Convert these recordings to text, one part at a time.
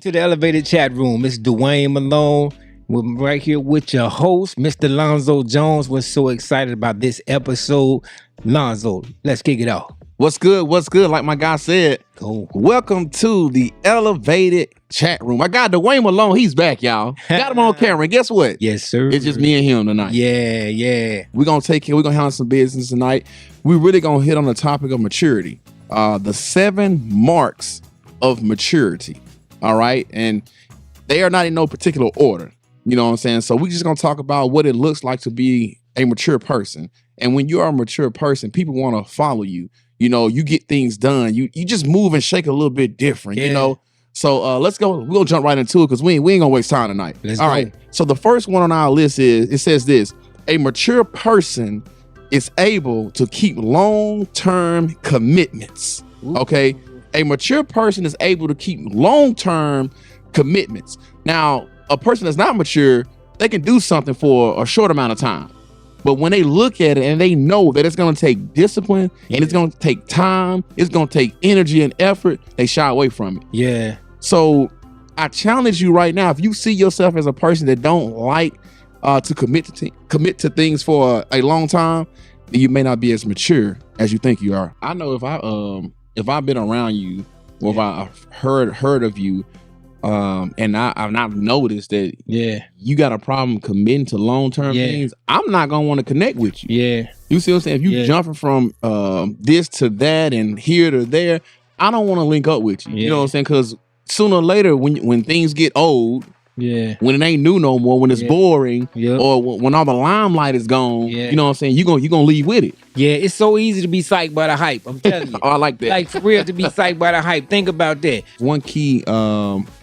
to the Elevated Chat Room. It's Dwayne Malone. We're right here with your host, Mr. Lonzo Jones. We're so excited about this episode. Lonzo, let's kick it off. What's good? What's good? Like my guy said, welcome to the Elevated Chat Room. I got Dwayne Malone. He's back, y'all. Got him on camera. And guess what? Yes, sir. It's just me and him tonight. Yeah. We're going to handle some business tonight. We're really going to hit on the topic of maturity. The 7 marks of maturity. All right. And they are not in no particular order. You know what I'm saying? So we're just going to talk about what it looks like to be a mature person. And when you are a mature person, people want to follow you. You know, you get things done. You just move and shake a little bit different, you know? So let's go. We'll jump right into it because we ain't going to waste time tonight. All right. So the first one on our list it says this: a mature person is able to keep long-term commitments. Ooh. Okay. A mature person is able to keep long-term commitments. Now, a person that's not mature, they can do something for a short amount of time. But when they look at it and they know that it's going to take discipline and it's going to take time, it's going to take energy and effort, they shy away from it. Yeah. So I challenge you right now, if you see yourself as a person that don't like to commit to things for a long time, then you may not be as mature as you think you are. I know if I've been around you or if I've heard of you, and I've noticed that you got a problem committing to long-term things, I'm not gonna want to connect with you. Yeah. You see what I'm saying? If you jumping from this to that and here to there, I don't want to link up with you. You know what I'm saying? Because sooner or later, when things get old, when it ain't new no more, when it's boring, or when all the limelight is gone, you know what I'm saying? You gonna leave with it. Yeah, it's so easy to be psyched by the hype. I'm telling you. Oh, I like that. Like, for real, to be psyched by the hype. Think about that. One key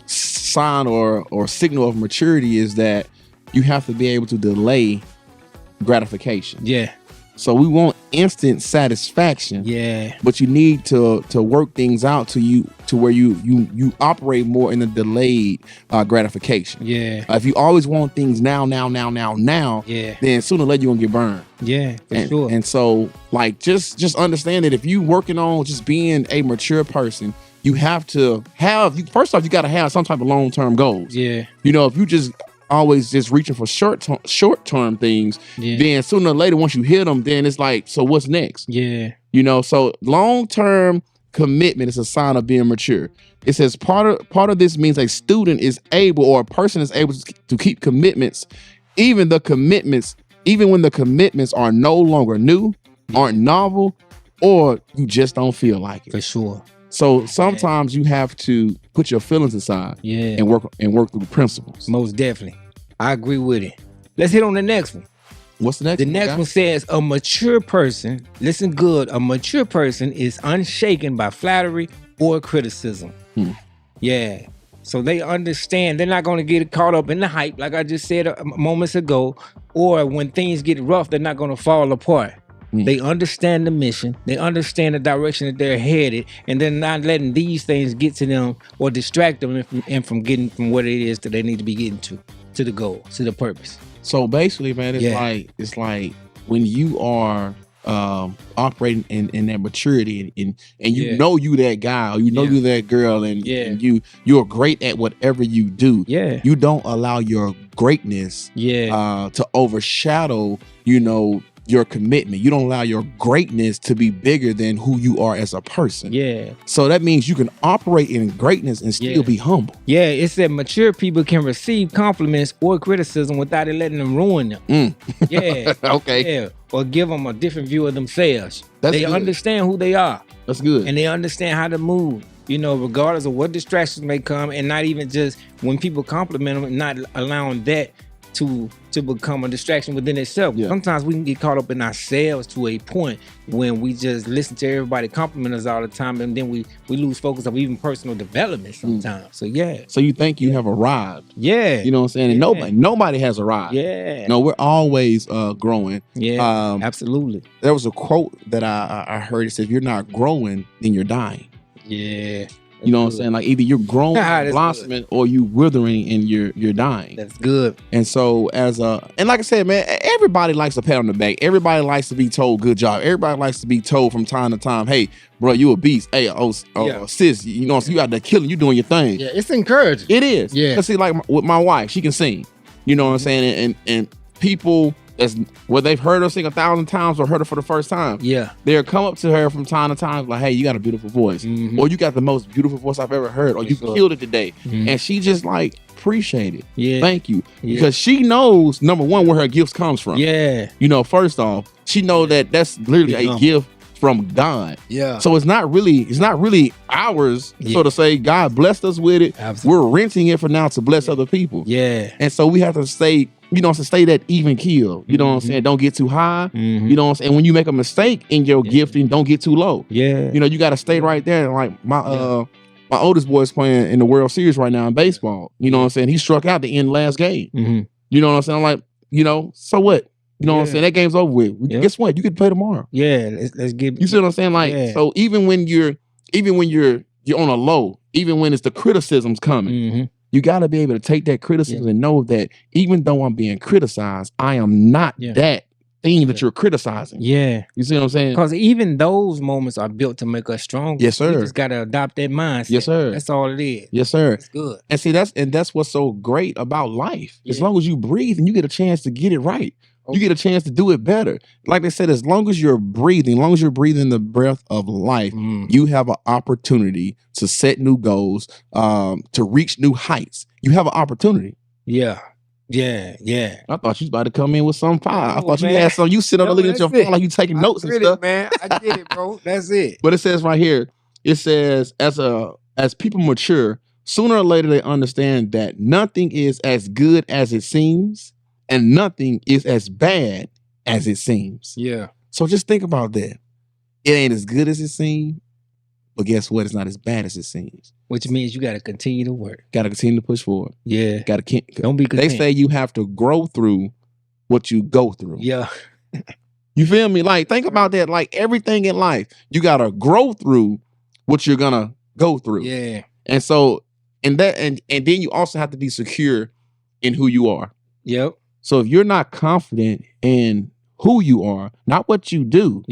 sign or signal of maturity is that you have to be able to delay gratification. Yeah. So we want instant satisfaction. Yeah. But you need to work things out to where you operate more in the delayed gratification. Yeah. If you always want things now, then sooner or later you're gonna get burned. Yeah, for sure. And so, like, just understand that if you working on just being a mature person, you have to first off, you got to have some type of long-term goals. Yeah. You know, if you just always just reaching for short-term things, then sooner or later, once you hit them, then it's like, so what's next? Yeah. You know, so long-term commitment is a sign of being mature. It says part of this means a student is able, or a person is able to keep commitments, even when the commitments are no longer new, aren't novel, or you just don't feel like it. For sure. So sometimes you have to put your feelings aside and work through principles. Most definitely. I agree with it. Let's hit on the next one. What's the next one? The next one says a mature person, listen good, a mature person is unshaken by flattery or criticism. Yeah. So they understand, they're not going to get caught up in the hype, like I just said moments ago, or when things get rough, they're not going to fall apart. They understand the mission. They understand the direction that they're headed, and they're not letting these things get to them or distract them from getting from what it is that they need to be getting to the goal, to the purpose. So basically, man, it's like when you are operating in that maturity and you know you that guy, or you know you that girl, and you're great at whatever you do. Yeah. You don't allow your greatness to overshadow, your commitment. You don't allow your greatness to be bigger than who you are as a person. Yeah. So that means you can operate in greatness and still be humble. Yeah, it said mature people can receive compliments or criticism without it letting them ruin them. Yeah. Okay. Yeah. Or give them a different view of themselves. They understand who they are. That's good. And they understand how to move, regardless of what distractions may come, and not even just when people compliment them, not allowing that to become a distraction within itself. Sometimes we can get caught up in ourselves to a point when we just listen to everybody compliment us all the time, and then we lose focus of even personal development sometimes. So So you think you have arrived. Yeah. You know what I'm saying? And nobody has arrived. Yeah. No, we're always growing. Yeah, absolutely. There was a quote that I heard. It said, if you're not growing, then you're dying. Yeah. You know what I'm saying? Like either you're growing, blossoming, or you withering and you're dying. That's good. And so and like I said, man, everybody likes a pat on the back. Everybody likes to be told good job. Everybody likes to be told from time to time, hey, bro, you a beast. Hey, sis, you know, so you out there killing, you doing your thing. Yeah, it's encouraging. It is. Yeah. Cause see, like with my wife, she can sing. You know what I'm saying? And people where they've heard her sing 1,000 times or heard her for the first time. Yeah. They'll come up to her from time to time like, hey, you got a beautiful voice. Or you got the most beautiful voice I've ever heard. Or you killed it today. And she just like, appreciate it. Yeah. Thank you. Because she knows, number one, where her gifts comes from. Yeah. You know, first off, she know that that's literally a gift from God. Yeah. So it's not really ours, so to say. God blessed us with it. Absolutely. We're renting it for now to bless other people. Yeah. And so we have to stay, you know, to stay that even keel. You know what I'm saying? Don't get too high. You know what I'm saying? When you make a mistake in your gifting, don't get too low. Yeah. You know, you got to stay right there. Like my oldest boy's playing in the World Series right now in baseball. You know what I'm saying? He struck out the end last game. You know what I'm saying? I'm like, you know, so what? You know what I'm saying? That game's over with. Guess what? You can play tomorrow. Yeah, let's get. You see what I'm saying? Like, so even when you're on a low, even when it's the criticism's coming, you got to be able to take that criticism and know that even though I'm being criticized, I am not that thing that you're criticizing. Yeah, you see what I'm saying? Because even those moments are built to make us stronger. Yes, sir. You just got to adopt that mindset. Yes, sir. That's all it is. Yes, sir. That's good. And see, that's what's so great about life. As long as you breathe and you get a chance to get it right. You get a chance to do it better. Like they said, as long as you're breathing the breath of life, you have an opportunity to set new goals, to reach new heights. You have an opportunity. Yeah. Yeah. Yeah. I thought you was about to come in with some fire. I thought you had some. You sit on looking at your phone like you taking notes and stuff. Man, I get it, bro. That's it. But it says right here, it says as people mature, sooner or later they understand that nothing is as good as it seems. And nothing is as bad as it seems. Yeah. So just think about that. It ain't as good as it seems, but guess what? It's not as bad as it seems. Which means you got to continue to work. Got to continue to push forward. Yeah. Got to don't be content. They say you have to grow through what you go through. Yeah. You feel me? Like think about that. Like everything in life, you got to grow through what you're gonna go through. Yeah. And so, and then you also have to be secure in who you are. Yep. So if you're not confident in who you are, not what you do,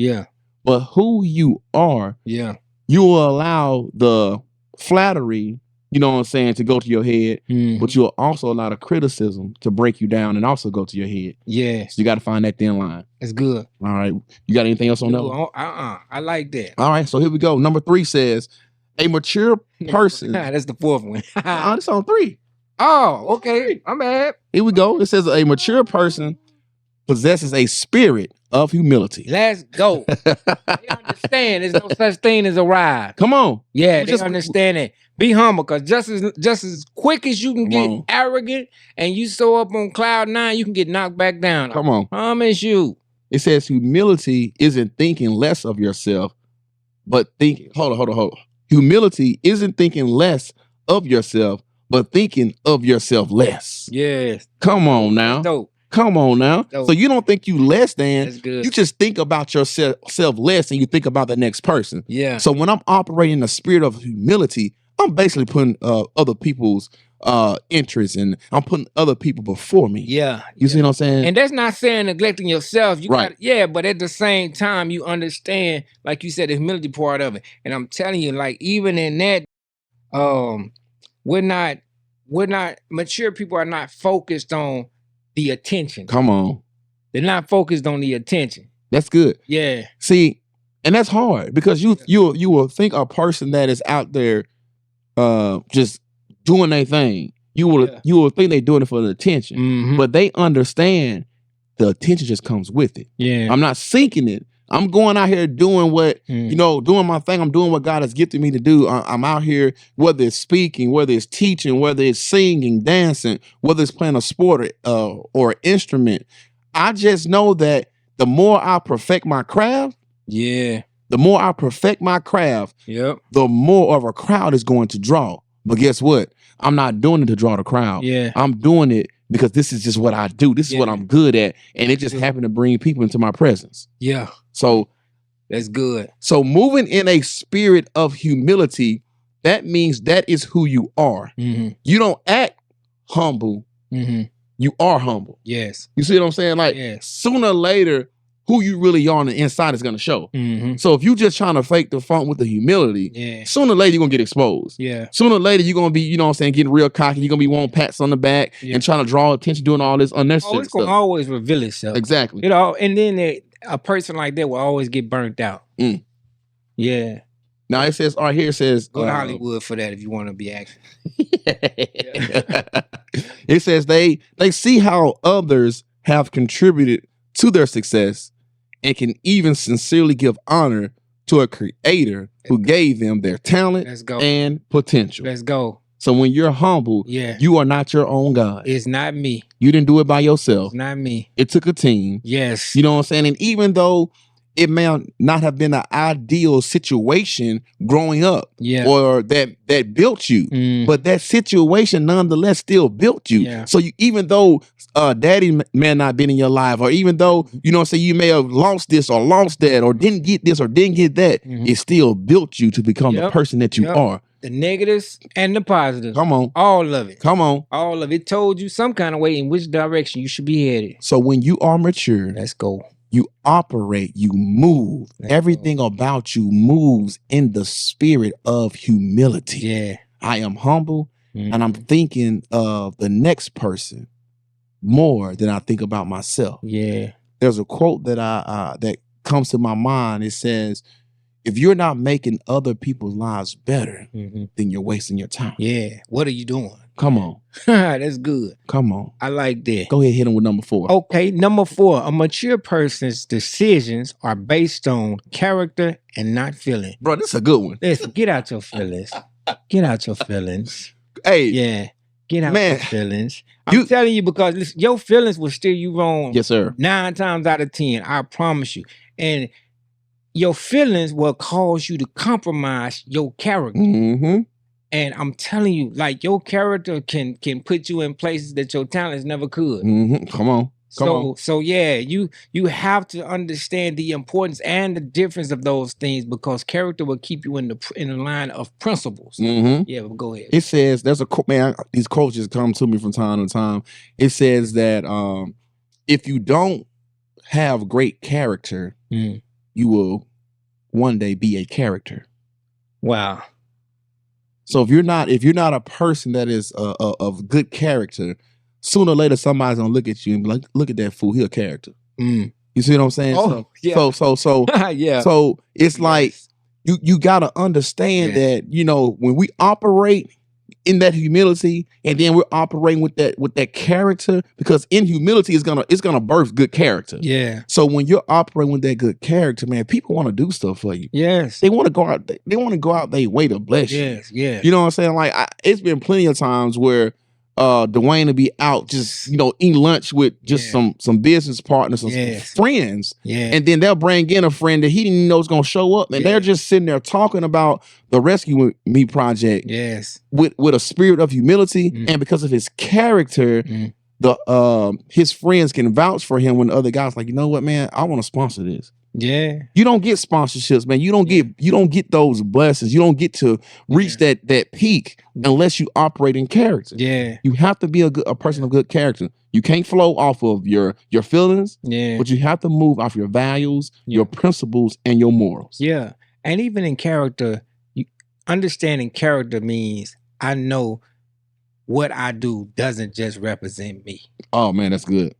but who you are, you will allow the flattery, you know what I'm saying, to go to your head, but you'll also allow the criticism to break you down and also go to your head. Yes. So you got to find that thin line. That's good. All right. You got anything else on that? I like that. All right. So here we go. Number 3 says, a mature person. That's the 4th one. It's on 3. Oh, okay. I'm bad. Here we go. It says a mature person possesses a spirit of humility. Let's go. They understand there's no such thing as a ride. Come on. Yeah, they understand it. Be humble, because just as quick as you can get arrogant and you so up on cloud 9, you can get knocked back down. Come on. I promise you. It says humility isn't thinking less of yourself, but thinking, hold on. Humility isn't thinking less of yourself, but thinking of yourself less. Yes. Come on now. Dope. Come on now. Dope. So you don't think you less than. That's good. You just think about yourself less and you think about the next person. Yeah. So when I'm operating in the spirit of humility, I'm basically putting other people's interests and I'm putting other people before me. Yeah. You see what I'm saying? And that's not saying neglecting yourself. You right. But at the same time, you understand, like you said, the humility part of it. And I'm telling you, like, even in that, we're not mature people are not focused on the attention. Come on. They're not focused on the attention. That's good. Yeah. See, and that's hard because you will think a person that is out there just doing their thing. You will think they're doing it for the attention. But they understand the attention just comes with it. Yeah. I'm not seeking it. I'm going out here doing what, doing my thing. I'm doing what God has gifted me to do. I'm out here, whether it's speaking, whether it's teaching, whether it's singing, dancing, whether it's playing a sport or an instrument. I just know that the more I perfect my craft, the more I perfect my craft, the more of a crowd is going to draw. But guess what? I'm not doing it to draw the crowd. I'm doing it because this is just what I do. This is what I'm good at. And it just happened to bring people into my presence. Yeah. So that's good. So moving in a spirit of humility that means that is who you are. Mm-hmm. You don't act humble. Mm-hmm. You are humble. Yes. You see what I'm saying? Like Yes. sooner or later, who you really are on the inside is gonna show. Mm-hmm. So if you just trying to fake the funk with the humility, Yeah. sooner or later you're gonna get exposed. Yeah. Sooner or later you're gonna be, you know what I'm saying, getting real cocky. You're gonna be wanting pats on the back and trying to draw attention, doing all this unnecessary It's gonna stuff. always reveal itself. Exactly. You know, and then a person like that will always get burnt out. Mm. Yeah. Now it says, all right, here it says Go to Hollywood for that if you want to be acting. It says they see how others have contributed to their success and can even sincerely give honor to a creator who gave them their talent and potential. Let's go. So when you're humble, you are not your own God. It's not me. You didn't do it by yourself. It's not me. It took a team. Yes. You know what I'm saying? And even though it may not have been an ideal situation growing up, or that built you, but that situation nonetheless still built you. Yeah. So even though daddy may not been in your life, or even though, you know what I'm saying, you may have lost this or lost that, or didn't get this or didn't get that, it still built you to become the person that you are. The negatives and the positives. Come on. All of it. Come on. All of it told you some kind of way in which direction you should be headed. So when you are mature, let's go. You operate, you move. Everything about you moves in the spirit of humility. Yeah. I am humble, and I'm thinking of the next person more than I think about myself. Yeah. There's a quote that that comes to my mind. It says, if you're not making other people's lives better, then you're wasting your time. Yeah. What are you doing? Come on. That's good. Come on. I like that. Go ahead, hit him with number 4. Okay, number 4. A mature person's decisions are based on character and not feeling. Bro, this is a good one. Listen, get out your feelings. Get out your feelings. Hey. Yeah. Get out your feelings. I'm telling you, because listen, your feelings will steer you wrong. Yes, sir. 9 times out of 10. I promise you. And your feelings will cause you to compromise your character. Mm-hmm. And I'm telling you, like, your character can put you in places that your talents never could. Mm-hmm. Come on. So yeah, you have to understand the importance and the difference of those things, because character will keep you in the line of principles. Mm-hmm. Yeah, but go ahead. It says, there's a quote, man, these quotes just come to me from time to time. It says that if you don't have great character, you will one day be a character. Wow. So if you're not a person that is of good character, sooner or later somebody's gonna look at you and be like, look at that fool, he a character. You see what I'm saying? Oh, So yeah. So it's like you gotta understand that, you know, when we operate in that humility, and then we're operating with that character, because in humility it's gonna birth good character. Yeah. So when you're operating with that good character, man, people want to do stuff for you. Yes. They want to go out. They want to go out their way to bless you. Yes. Yeah. You know what I'm saying? Like it's been plenty of times where Dwayne will be out just, you know, eating lunch with just some business partners, some friends. Yeah. And then they'll bring in a friend that he didn't even know was gonna show up. And they're just sitting there talking about the Rescue Me project. Yes. With a spirit of humility. And because of his character, his friends can vouch for him when the other guys like, you know what, man, I want to sponsor this. Yeah. You don't get sponsorships, man. You don't get those blessings. You don't get to reach that peak unless you operate in character. Yeah. You have to be a person of good character. You can't flow off of your feelings, but you have to move off your values, your principles, and your morals. Yeah. And even in character, understanding character means I know what I do doesn't just represent me. Oh man, that's good.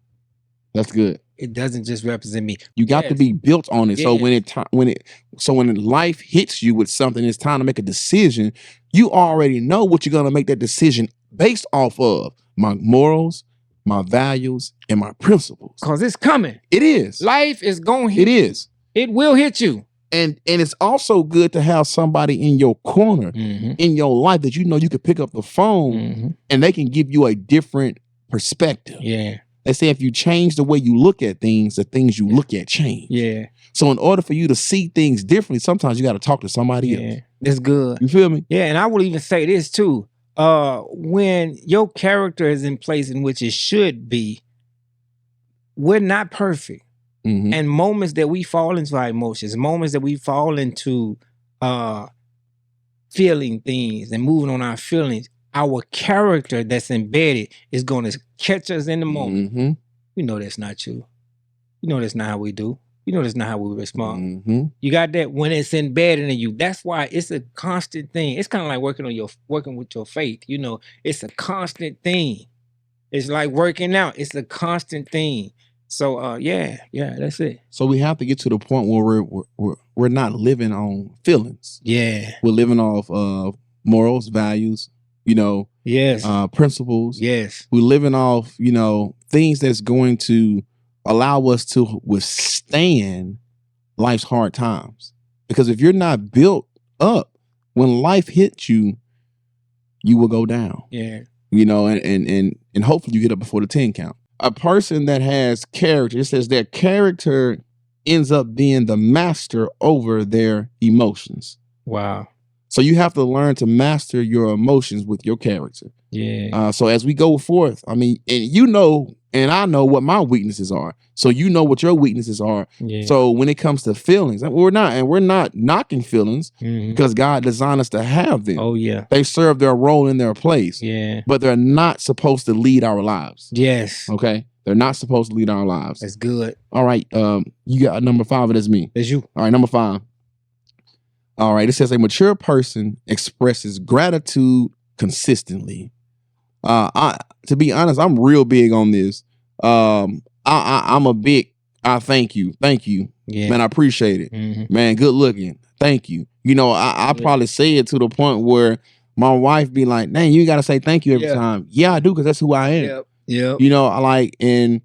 That's good. It doesn't just represent me. You got to be built on it. So when life hits you with something, it's time to make a decision. You already know what you're gonna make that decision based off of: my morals, my values, and my principles. Because it's coming. It is. Life is going to hit you. It is. It will hit you. And it's also good to have somebody in your corner, in your life, that you know you can pick up the phone and they can give you a different perspective. Yeah. They say if you change the way you look at things, the things you look at change. Yeah. So in order for you to see things differently, sometimes you got to talk to somebody else. That's good. You feel me? Yeah, and I will even say this too. When your character is in place in which it should be, we're not perfect. And moments that we fall into our emotions, moments that we fall into feeling things and moving on our feelings, our character that's embedded is going to catch us in the moment. Mm-hmm. You know that's not you. You know that's not how we do. You know that's not how we respond. Mm-hmm. You got that when it's embedded in you. That's why it's a constant thing. It's kind of like working with your faith. You know, it's a constant thing. It's like working out. It's a constant thing. So yeah, that's it. So we have to get to the point where we're not living on feelings. Yeah. We're living off morals, values, you know, Yes. Principles. Yes. We're living off, you know, things that's going to allow us to withstand life's hard times. Because if you're not built up, when life hits you, you will go down. Yeah. You know, and hopefully you get up before the 10 count. A person that has character, it says their character ends up being the master over their emotions. Wow. So you have to learn to master your emotions with your character. Yeah. So as we go forth, I mean, and you know, and I know what my weaknesses are. So you know what your weaknesses are. Yeah. So when it comes to feelings, we're not knocking feelings because God designed us to have them. Oh yeah. They serve their role in their place. Yeah. But they're not supposed to lead our lives. Yes. Okay. They're not supposed to lead our lives. That's good. All right. You got number 5, and that's me. That's you. All right, number 5. All right. It says a mature person expresses gratitude consistently. To be honest, I'm real big on this. I'm a big thank you. Yeah. Man, I appreciate it. Man, good looking. Thank you. You know, I probably say it to the point where my wife be like, dang, you gotta say thank you every time. Yeah, I do, because that's who I am. Yep. You know, I like, and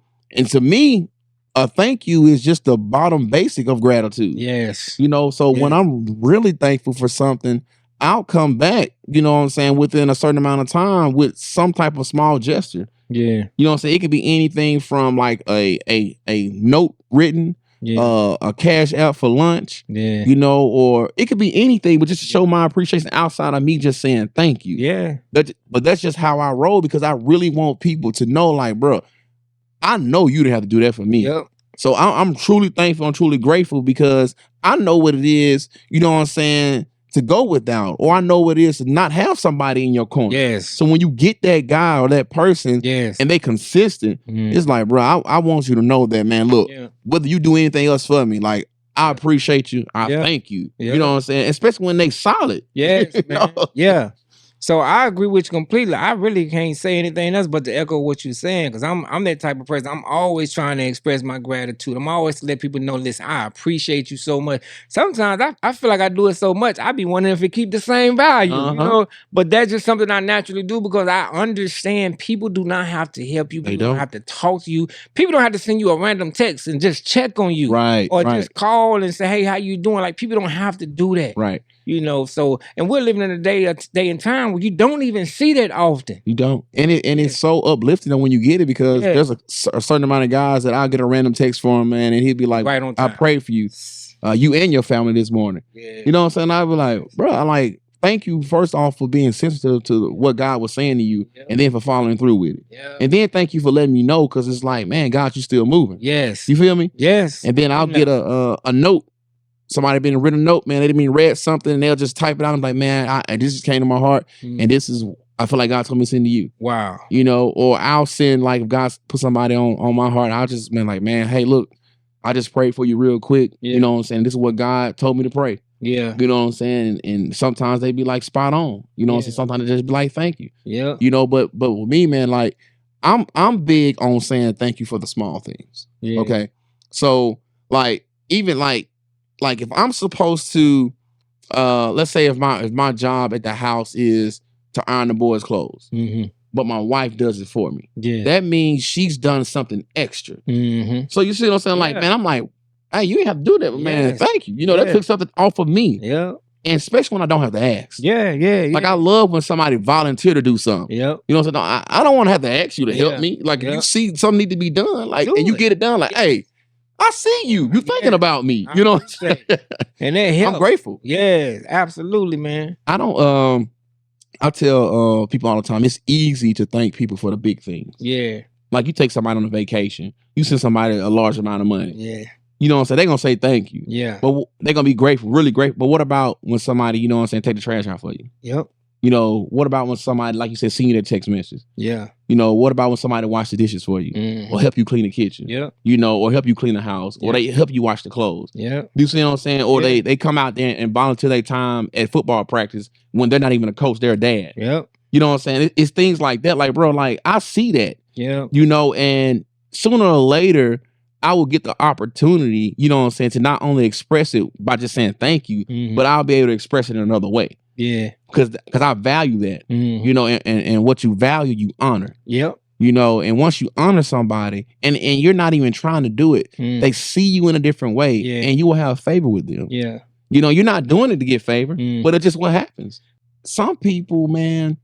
to me, a thank you is just the bottom basic of gratitude. Yes. You know, so when I'm really thankful for something, I'll come back, you know what I'm saying, within a certain amount of time with some type of small gesture. Yeah. You know what I'm saying? It could be anything from like a note written, a cash out for lunch, you know, or it could be anything, but just to show my appreciation outside of me just saying thank you. Yeah. But that's just how I roll, because I really want people to know, like, bro, I know you didn't have to do that for me. Yep. So I'm truly thankful. I'm truly grateful, because I know what it is, you know what I'm saying, to go without, or I know what it is to not have somebody in your corner. Yes. So when you get that guy or that person, and they consistent, it's like, bro, I want you to know that, man, look, whether you do anything else for me, like, I appreciate you. I thank you. You know what I'm saying? Especially when they solid. Yes, man. Yeah. So I agree with you completely. I really can't say anything else but to echo what you're saying, because I'm that type of person. I'm always trying to express my gratitude. I'm always to let people know, listen, I appreciate you so much. Sometimes I feel like I do it so much, I be wondering if it keep the same value, you know? But that's just something I naturally do, because I understand people do not have to help you. People don't have to talk to you. People don't have to send you a random text and just check on you. Or just call and say, hey, how you doing? Like, people don't have to do that. You know, so, and we're living in a day and time where you don't even see that often. You don't. And it's so uplifting when you get it, because there's a certain amount of guys that I'll get a random text from, man, and he'll be like, I prayed for you, you and your family this morning. You know what I'm saying? I'll be like, bro, I like, thank you first off for being sensitive to what God was saying to you, and then for following through with it. And then thank you for letting me know, because it's like, man, God, you still moving. You feel me? And then I'll get a note. Somebody been written a note, man. They didn't mean read something, and they'll just type it out. I'm like, man, this just came to my heart, and this is, I feel like God told me to send to you. Wow. You know, or I'll send, like, if God put somebody on my heart, I'll just been like, man, hey, look, I just prayed for you real quick. You know what I'm saying? This is what God told me to pray. You know what I'm saying? And sometimes they be like spot on. You know what I'm saying? Sometimes they just be like, thank you. You know, but with me, man, like, I'm big on saying thank you for the small things. Okay. So, like, even like if I'm supposed to, let's say if my job at the house is to iron the boys' clothes, but my wife does it for me, that means she's done something extra. So you see what I'm saying? Like, man, I'm like, hey, you ain't have to do that, but man, thank you. You know, that took something off of me. And especially when I don't have to ask. Like, I love when somebody volunteer to do something. You know what I'm saying? No, I don't want to have to ask you to help me. Like, if you see something need to be done, like, and you get it done, like, hey, I see you. You thinking about me. You know what I'm saying? And that helps. I'm grateful. Absolutely, man. I don't I tell people all the time, it's easy to thank people for the big things. Like, you take somebody on a vacation, you send somebody a large amount of money. You know what I'm saying? They're gonna say thank you. Yeah. But they're gonna be grateful, really grateful. But what about when somebody, you know what I'm saying, take the trash out for you? Yep. You know, what about when somebody, like you said, send you that text message? Yeah. You know, what about when somebody wash the dishes for you? Or help you clean the kitchen? Yeah. You know, or help you clean the house, or they help you wash the clothes. Yeah. You see what I'm saying? Or they come out there and volunteer their time at football practice when they're not even a coach, they're a dad. Yep. You know what I'm saying? It's things like that. Like, bro, like I see that. Yeah. You know, and sooner or later, I will get the opportunity, you know what I'm saying, to not only express it by just saying thank you, but I'll be able to express it in another way. Yeah. Because I value that. You know, and what you value, you honor. Yep. You know, and once you honor somebody and you're not even trying to do it, they see you in a different way and you will have favor with them. Yeah. You know, you're not doing it to get favor, but it's just what happens. Some people, man,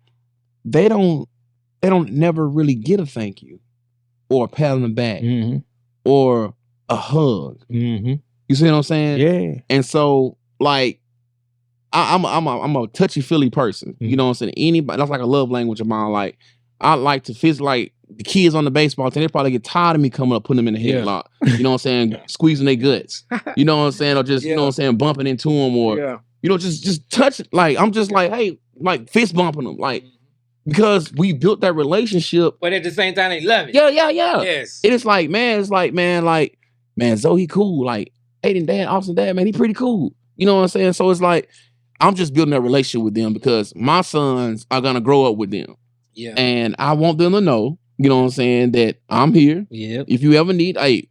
they don't never really get a thank you or a pat on the back or a hug. You see what I'm saying? Yeah. And so, like, I'm a touchy-feely person. You know what I'm saying? Anybody, that's like a love language of mine. Like, I like to feel like the kids on the baseball team, they probably get tired of me coming up, putting them in the headlock. You know what I'm saying? Squeezing their guts. You know what I'm saying? Or just, you know what I'm saying, bumping into them or, you know, just touch it. Like, I'm just like, hey, like fist bumping them. Like, because we built that relationship. But at the same time, they love it. Yeah. Yes. It is like, man, Zoe cool. Like, Aiden dad, Austin dad, man, he pretty cool. You know what I'm saying? So it's like, I'm just building that relationship with them because my sons are going to grow up with them. Yeah. And I want them to know, you know what I'm saying, that I'm here. Yep. If you ever need, hey,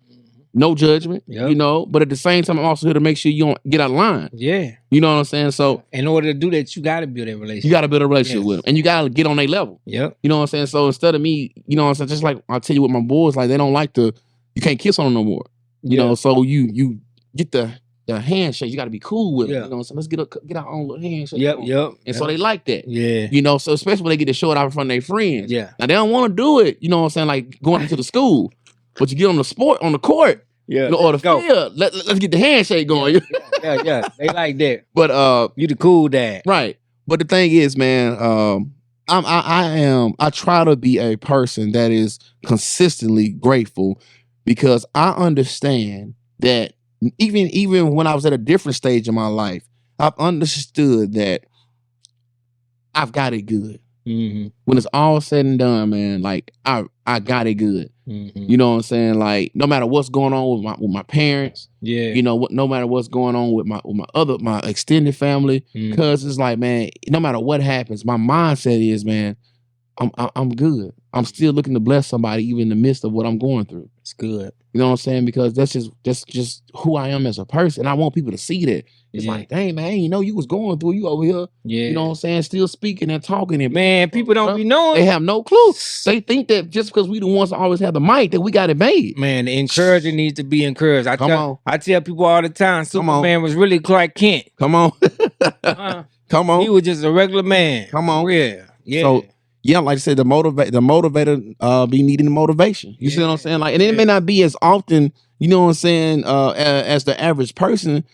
no judgment, you know, but at the same time, I'm also here to make sure you don't get out of line. Yeah. You know what I'm saying? So in order to do that, you got to build a relationship. You got to build a relationship with them and you got to get on their level. Yep. You know what I'm saying? So instead of me, you know what I'm saying, just like I tell you with my boys, like they don't like to, you can't kiss on them no more. You know, so you get the handshake, you got to be cool with them. You know what I'm saying? Let's get our own little handshake. Yep. And so they like that. Yeah. You know, so especially when they get to show it out in front of their friends. Yeah. Now they don't want to do it, you know what I'm saying, like going into the school. But you get on the court. Yeah. You know, or the field. Let's get the handshake going. Yeah. They like that. But you the cool dad. Right. But the thing is, man, I try to be a person that is consistently grateful because I understand that even when I was at a different stage in my life, I've understood that I've got it good. When it's all said and done, man, like I got it good. You know what I'm saying? Like no matter what's going on with my parents, you know, no matter what's going on with my extended family, because it's like, man, no matter what happens, my mindset is, man, I'm good. I'm still looking to bless somebody even in the midst of what I'm going through. It's good. You know what I'm saying? Because that's just who I am as a person. I want people to see that. It's like, dang, man, you know, you was going through, you over here. You know what I'm saying? Still speaking and talking. And man, people don't be knowing. They have no clue. They think that just because we the ones that always have the mic, that we got it made. Man, the encourager needs to be encouraged. I tell people all the time, Superman was really Clark Kent. Come on. Come on. He was just a regular man. Come on. Yeah. So, yeah, like I said, the motivator be needing the motivation. You see what I'm saying? Like, and it may not be as often, you know what I'm saying, as the average person,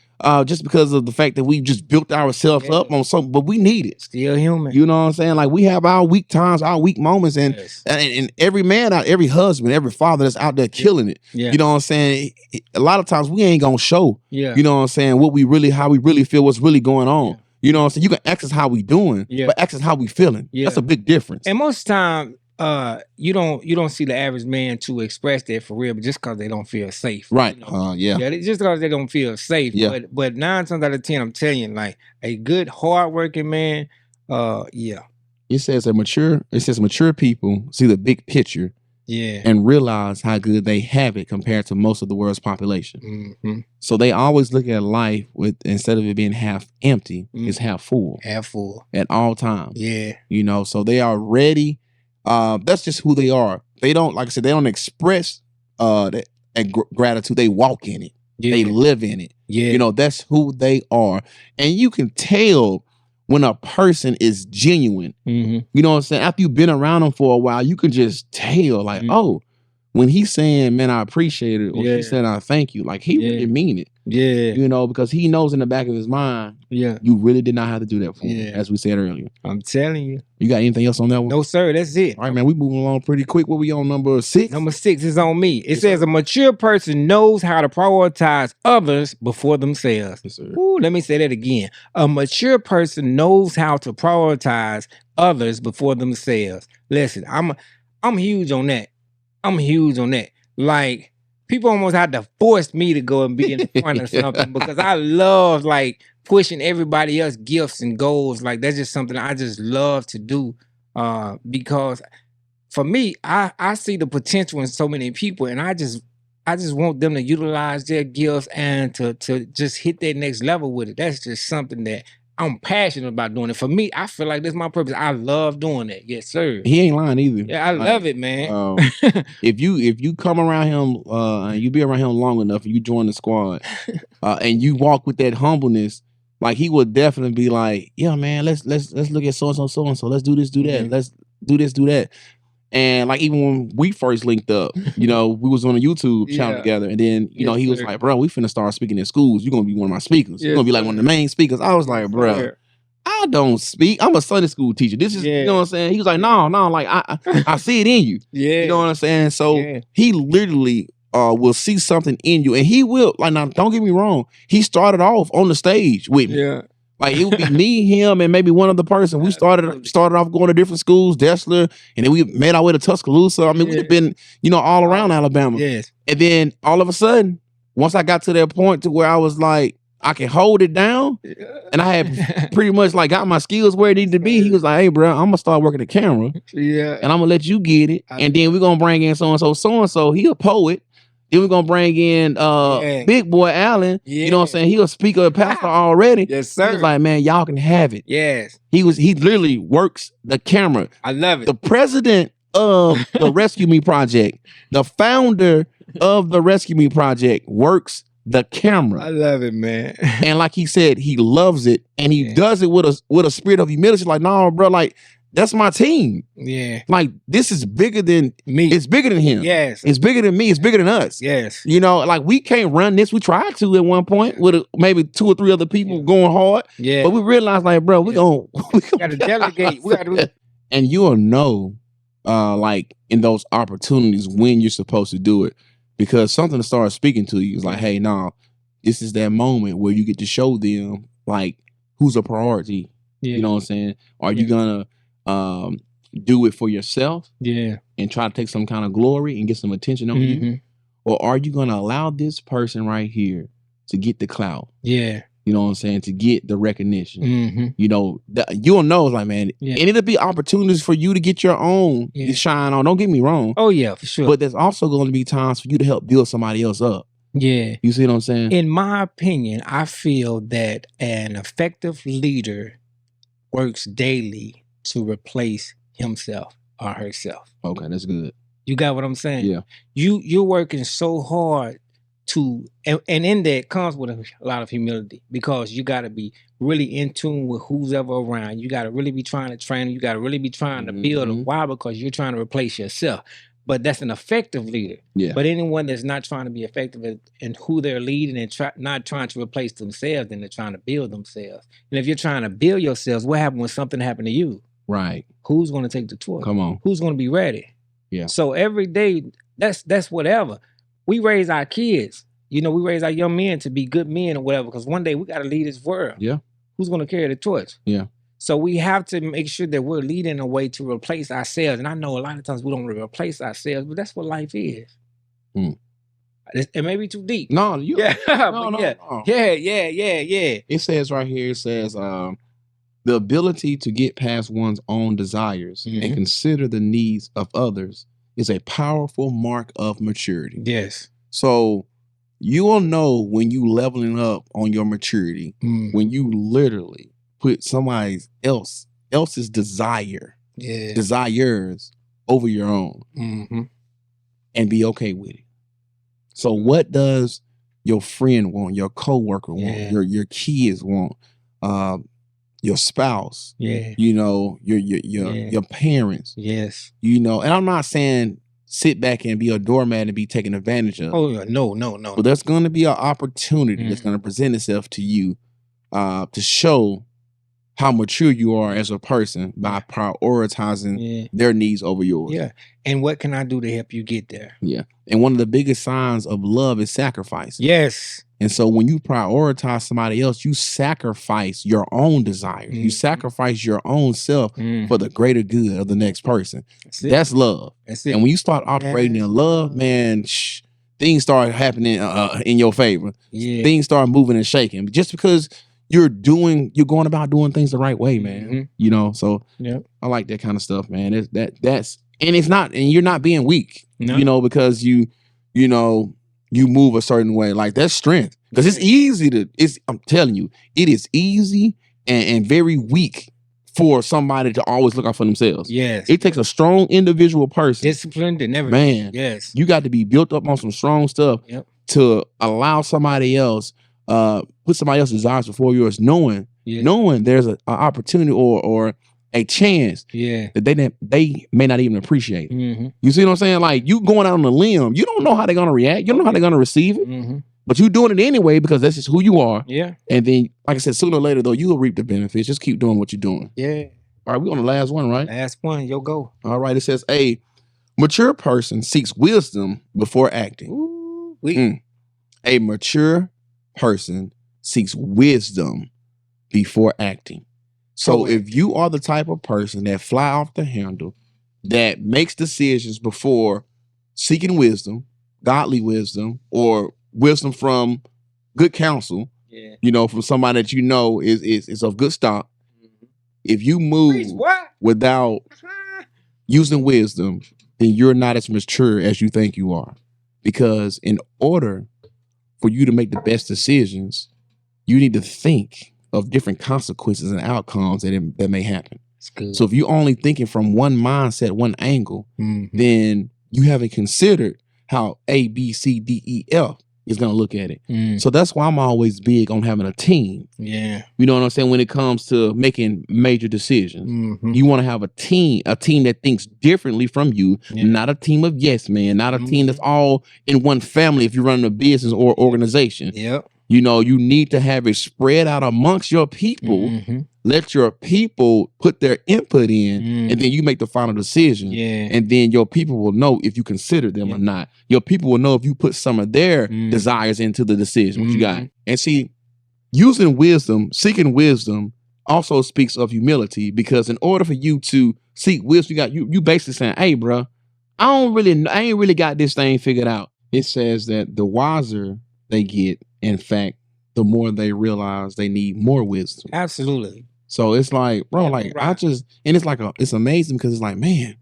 just because of the fact that we just built ourselves up on something, but we need it. Still human. You know what I'm saying? Like, we have our weak times, our weak moments, and every man out, every husband, every father that's out there killing it. You know what I'm saying? A lot of times we ain't gonna show, you know what I'm saying, how we really feel, what's really going on. You know what I'm saying? You can ask us how we doing, but ask us how we feeling. That's a big difference. And most time, you don't see the average man to express that for real, but just because they don't feel safe. Right. You know? Just because they don't feel safe. But 9 times out of 10, I'm telling you, like a good, hardworking man, It says mature people see the big picture. And realize how good they have it compared to most of the world's population. So they always look at life with, instead of it being half empty, it's half full. Half full. At all times. You know, so they are ready. That's just who they are. They don't, like I said, they don't express that gratitude. They walk in it. They live in it. You know, that's who they are. And you can tell when a person is genuine. You know what I'm saying? After you've been around them for a while, you can just tell, like, oh, when he's saying, man, I appreciate it, or he's saying, I thank you, like, he really mean it. Yeah. You know, because he knows in the back of his mind, Yeah. you really did not have to do that for him, Yeah. as we said earlier. I'm telling you. You got anything else on that one? No, sir. That's it. All right, man. We moving along pretty quick. What we on, number 6? Number 6 is on me. It Yes, says sir. a mature person knows how to prioritize others before themselves. Yes, sir. Ooh, let me say that again. A mature person knows how to prioritize others before themselves. Listen, I'm huge on that. I'm huge on that. Like, people almost had to force me to go and be in the front of something because I love like pushing everybody else gifts and goals. Like, that's just something I just love to do. Because for me, I see the potential in so many people, and I just want them to utilize their gifts and to just hit that next level with it. That's just something that I'm passionate about doing it. For me, I feel like that's my purpose. I love doing that. Yes, sir. He ain't lying either. Yeah, I love it, man. If you come around him and you be around him long enough and you join the squad and you walk with that humbleness, like he would definitely be like, yeah, man, let's look at so and so. Let's do this, do that. Mhm. Let's do this, do that. And like even when we first linked up, you know, we was on a YouTube channel Yeah. together, and then you know Yes, he was sir. like, "Bro, we finna start speaking in schools. You're gonna be one of my speakers. You're Yes, gonna be like one of the main speakers." I was like, "Bro, Sir. I don't speak. I'm a Sunday school teacher. This is, Yeah. you know what I'm saying." He was like, "No, like I see it in you. Yeah. You know what I'm saying?" So Yeah. he literally will see something in you, and he will. Like, now, don't get me wrong. He started off on the stage with me. Yeah. Like it would be me, him, and maybe one other person. We Absolutely. started off going to different schools, Dessler, and then we made our way to Tuscaloosa. I mean, Yeah. we've been, you know, all around Alabama. Yes. And then all of a sudden, once I got to that point to where I was like, I can hold it down, and I had pretty much like got my skills where it needed to be. He was like, "Hey, bro, I'm gonna start working the camera, Yeah. and I'm gonna let you get it, and then we're gonna bring in so and so. He a poet. Then we're gonna bring in Yeah. Big Boy Allen. You know what I'm saying? He a speaker, a pastor already. Yes, He sir. was like, man, y'all can have it. Yes. He literally works the camera. I love it. The president of the Rescue Me Project, the founder of the Rescue Me Project works the I camera. love it, man. And like he said, he loves it, and he Yeah. does it with a spirit of humility. Like, no, bro, like that's my team. Yeah. Like this is bigger than Me. it's bigger than him. Yes. It's bigger than me. It's bigger than us. Yes. You know, like we can't run this. We tried to at one point with maybe 2 or 3 other people going hard, Yeah. but we realized like, bro, we gonna We gotta delegate. We gotta and you'll know, like in those opportunities when you're supposed to do it, because something to start speaking to you is like, hey, nah, this is that moment where you get to show them like who's a priority. Yeah. You know what I'm saying? Are you gonna do it for yourself Yeah. and try to take some kind of glory and get some attention on you? Mhm. Or are you going to allow this person right here to get the clout? Yeah. You know what I'm saying? To get the recognition. Mm-hmm. You know, you'll know, it's like, man, Yeah. and it'll be opportunities for you to get your own Yeah. to shine on. Don't get me wrong. Oh yeah, for sure. But there's also going to be times for you to help build somebody else up. Yeah. You see what I'm saying? In my opinion, I feel that an effective leader works daily to replace himself or herself. Okay, that's good. You got what I'm saying? Yeah. You're working so hard to, and in that comes with a lot of humility, because you got to be really in tune with who's ever around. You got to really be trying to train. You got to really be trying to build them. Mhm. Why? Because you're trying to replace yourself. But that's an effective leader. Yeah. But anyone that's not trying to be effective in who they're leading and not trying to replace themselves, then they're trying to build themselves. And if you're trying to build yourselves, what happens when something happened to you? Right. Who's going to take the torch? Come on. Who's going to be ready? Yeah. So every day, that's whatever. We raise our kids. You know, we raise our young men to be good men or whatever, because one day we got to lead this world. Yeah. Who's going to carry the torch? Yeah. So we have to make sure that we're leading a way to replace ourselves. And I know a lot of times we don't replace ourselves, but that's what life is. Mm. It may be too deep. No, you. Yeah. No, but yeah. no. Yeah. It says right here, it says the ability to get past one's own desires and Mhm. consider the needs of others is a powerful mark of maturity. Yes. So you will know when you leveling up on your maturity, when you literally put somebody else's Yeah. desires over your own Mm-hmm. and be okay with it. So what does your friend want, your coworker Yeah. want, your kids want, your spouse, Yeah. you know, your Yeah. parents, Yes. you know, and I'm not saying sit back and be a doormat and be taken advantage of. Oh no. But there's going to be an opportunity that's going to present itself to you to show how mature you are as a person by prioritizing their needs over yours. Yeah. And what can I do to help you get there? Yeah. And one of the biggest signs of love is sacrifice. Yes. And so when you prioritize somebody else, you sacrifice your own desires. You sacrifice your own self for the greater good of the next person. That's love. That's it. And when you start operating in love, man, things start happening in your favor. Yeah. Things start moving and shaking. Just because you're going about doing things the right way, man. You know, so I like that kind of stuff, man. That's and it's not, and you're not being weak, you know, because you move a certain way. Like, that's strength. Because it's easy I'm telling you, it is easy and very weak for somebody to always look out for themselves. Yes. It takes a strong individual person. Disciplined and everything. Man, yes. You got to be built up on some strong stuff to allow somebody else, put somebody else's desires before yours, knowing there's an opportunity or a chance that they may not even appreciate. You see what I'm saying? Like, you going out on a limb, you don't know how they're going to react. You don't know how they're going to receive it. But you doing it anyway because that's just who you are. Yeah. And then, like I said, sooner or later, though, you'll reap the benefits. Just keep doing what you're doing. Yeah. All right, we're on the last one, right? Last one, yo, go. All right, it says, a mature person seeks wisdom before acting. Ooh, A mature person seeks wisdom before acting. So if you are the type of person that fly off the handle, that makes decisions before seeking wisdom, godly wisdom, or wisdom from good counsel, you know, from somebody that you know is of good stock. If you move without using wisdom, then you're not as mature as you think you are. Because in order for you to make the best decisions, you need to think of different consequences and outcomes that may happen. So if you're only thinking from one mindset, one angle, then you haven't considered how A, B, C, D, E, F is going to look at it. So that's why I'm always big on having a team. Yeah. You know what I'm saying? When it comes to making major decisions, you want to have a team that thinks differently from you, not a team of yes men, not a team that's all in one family if you're running a business or organization. Yep. You know, you need to have it spread out amongst your people. Let your people put their input in, and then you make the final decision. And then your people will know if you consider them or not. Your people will know if you put some of their desires into the decision. What you got? And see, using wisdom, seeking wisdom also speaks of humility, because in order for you to seek wisdom, you basically saying, hey, bro, I ain't really got this thing figured out. It says that the wiser they get, in fact, the more they realize they need more wisdom. Absolutely. So it's like, bro, it's amazing because it's like, man,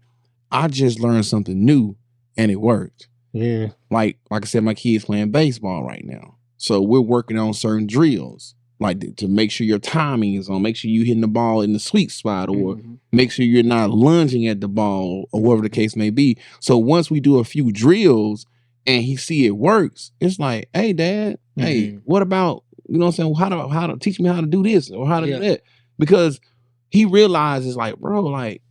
I just learned something new and it worked. Yeah. Like I said, my kid's playing baseball right now. So we're working on certain drills, like to make sure your timing is on, make sure you're hitting the ball in the sweet spot, or make sure you're not lunging at the ball, or whatever the case may be. So once we do a few drills and he see it works, it's like, hey, Dad, hey, what about, you know what I'm saying? How to teach me how to do this or how to do that? Because he realizes, like, bro, like,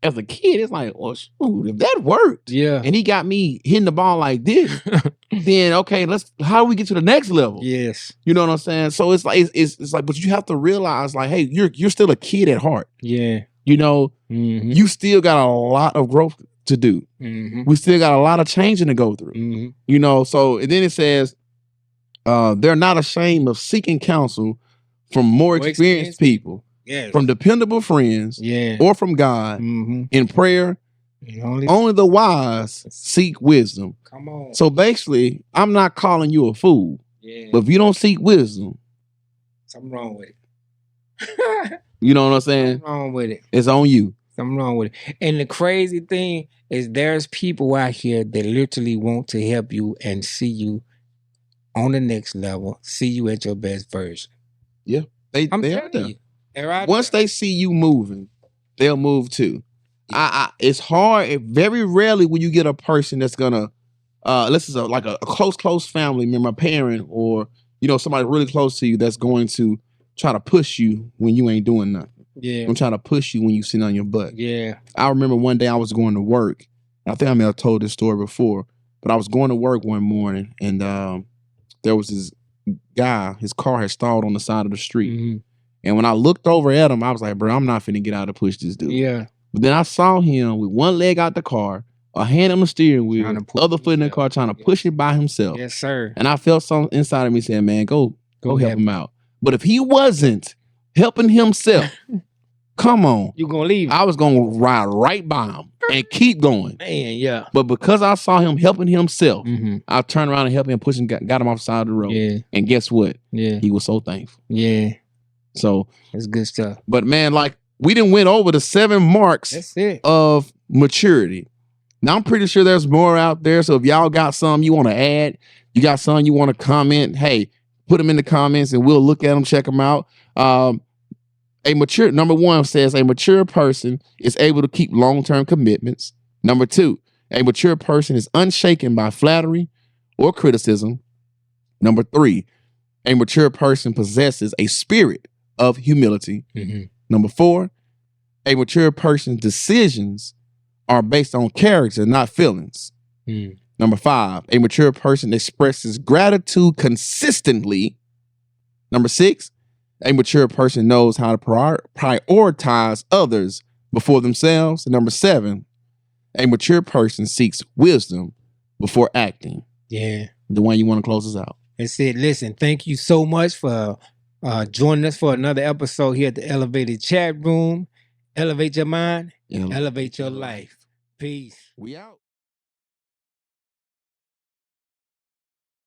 as a kid, it's like, well, shoot, if that worked, and he got me hitting the ball like this, then okay, how do we get to the next level? Yes. You know what I'm saying? So it's like, it's like, but you have to realize, like, hey, you're still a kid at heart. Yeah. You know, you still got a lot of growth to do. We still got a lot of changing to go through. You know, so and then it says, they're not ashamed of seeking counsel from more experienced people, from dependable friends, or from God. In prayer, only the wise seek wisdom. Come on. So basically, I'm not calling you a fool, but if you don't seek wisdom, something wrong with it. You know what I'm saying? Something wrong with it. It's on you. Something wrong with it. And the crazy thing is, there's people out here that literally want to help you and see you on the next level, see you at your best version. Yeah, they I'm are telling there. you. They're out Once there. they see you moving, they'll move too. It's hard. Very rarely will you get a person that's gonna, this is like a close family member, a parent, or you know, somebody really close to you that's going to try to push you when you ain't doing nothing. Yeah. I'm trying to push you when you sit on your butt. Yeah. I remember one day I was going to work I think I may have told this story before, but I was going to work one morning and there was this guy, his car had stalled on the side of the street. Mm-hmm. And when I looked over at him, I was like, bro, I'm not finna get out to push this dude. Yeah. But then I saw him with one leg out the car, a hand on the steering wheel, other foot in the car, trying to push it by himself. Yes, sir. And I felt something inside of me saying, man, go help him out. But if he wasn't helping himself, come on. You gonna leave? I was gonna ride right by him and keep going. Man, yeah. But because I saw him helping himself, I turned around and helped him push and got him off the side of the road. Yeah. And guess what? Yeah. He was so thankful. Yeah. So that's good stuff. But man, like we didn't went over the 7 marks of maturity. Now I'm pretty sure there's more out there. So if y'all got something you want to add, you got something you want to comment, hey, put them in the comments and we'll look at them, check them out. Number 1 says a mature person is able to keep long-term commitments. Number 2, a mature person is unshaken by flattery or criticism. Number 3, a mature person possesses a spirit of humility. Number 4, a mature person's decisions are based on character, not feelings. Number 5, a mature person expresses gratitude consistently. Number 6, a mature person knows how to prioritize others before themselves. And number 7, a mature person seeks wisdom before acting. Yeah. The one you want to close us out. That's it. Listen, thank you so much for joining us for another episode here at the Elevated Chat Room. Elevate your mind, elevate your life. Peace. We out.